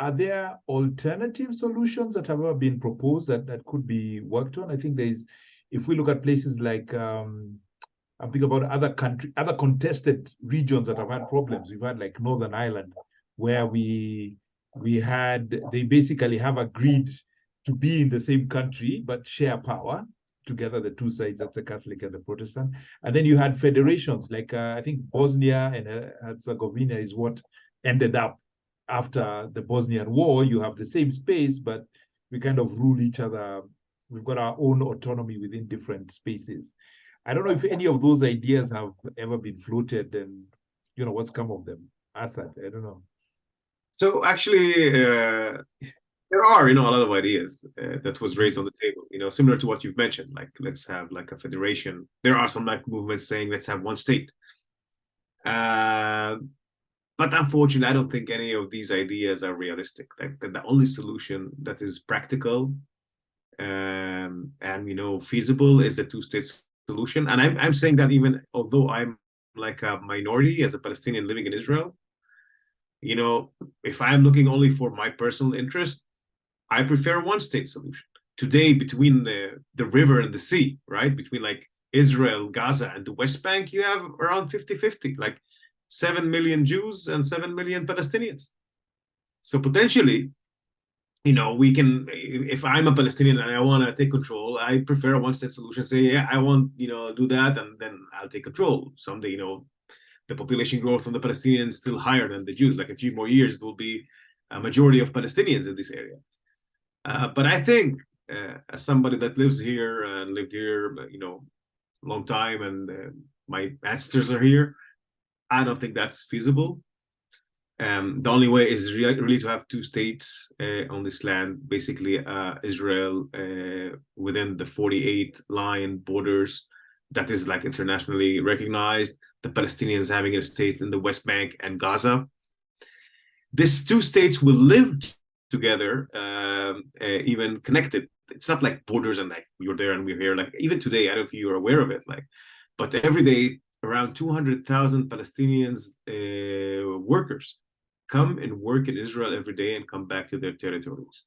are there alternative solutions that have ever been proposed that could be worked on? I think if we look at places like, I'm thinking about other contested regions that have had problems. We've had like Northern Ireland, where they basically have agreed to be in the same country, but share power together, the two sides, that's the Catholic and the Protestant. And then you had federations, like I think Bosnia and Herzegovina is what ended up after the Bosnian War. You have the same space, but we kind of rule each other. We've got our own autonomy within different spaces. I don't know if any of those ideas have ever been floated, and what's come of them. Asaad, I don't know. So actually, there are, a lot of ideas that was raised on the table, similar to what you've mentioned, like let's have like a federation. There are some like movements saying let's have one state. But unfortunately, I don't think any of these ideas are realistic. Like the only solution that is practical and feasible is the two-state solution. And I'm saying that even although I'm like a minority as a Palestinian living in Israel, if I'm looking only for my personal interest, I prefer a one-state solution. Today, between the river and the sea, right? Between like Israel, Gaza, and the West Bank, you have around 50-50, like 7 million Jews and 7 million Palestinians. So potentially, we can, if I'm a Palestinian and I want to take control, I prefer a one-state solution. Say, yeah, I want, do that, and then I'll take control. Someday, the population growth of the Palestinians is still higher than the Jews. Like a few more years, it will be a majority of Palestinians in this area. But I think, as somebody that lives here and lived here, long time, and my ancestors are here, I don't think that's feasible. The only way is really to have two states on this land, basically Israel within the 48 line borders that is like internationally recognized, the Palestinians having a state in the West Bank and Gaza. These two states will live together, even connected. It's not like borders and like you're there and we're here. Like even today, I don't know if you're aware of it, but every day around 200,000 Palestinians workers come and work in Israel every day and come back to their territories.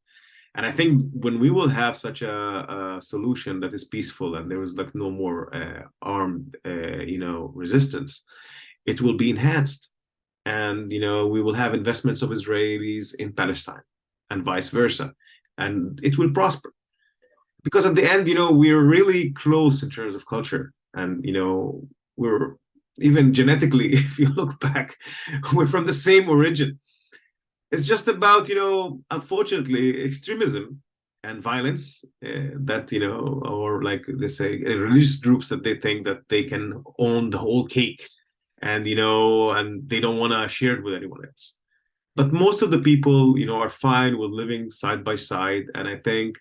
And I think when we will have such a solution that is peaceful and there is like no more armed, resistance, it will be enhanced. And, we will have investments of Israelis in Palestine and vice versa. And it will prosper. Because at the end, we're really close in terms of culture. And, we're even genetically, if you look back, we're from the same origin. It's just about, unfortunately, extremism and violence that, or like they say, religious groups that they think that they can own the whole cake and, and they don't want to share it with anyone else. But most of the people, are fine with living side by side. And I think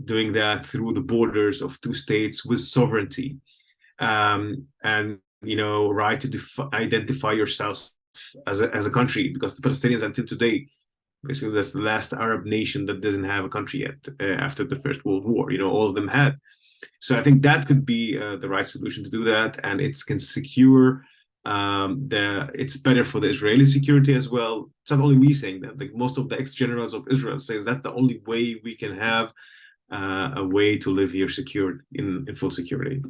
doing that through the borders of two states with sovereignty and, right to identify yourself as a country, because the Palestinians until today, basically that's the last Arab nation that doesn't have a country yet after the First World War, all of them had. So I think that could be the right solution to do that. And it can secure it's better for the Israeli security as well. It's not only me saying that, like most of the ex-generals of Israel says that's the only way we can have a way to live here secured in full security.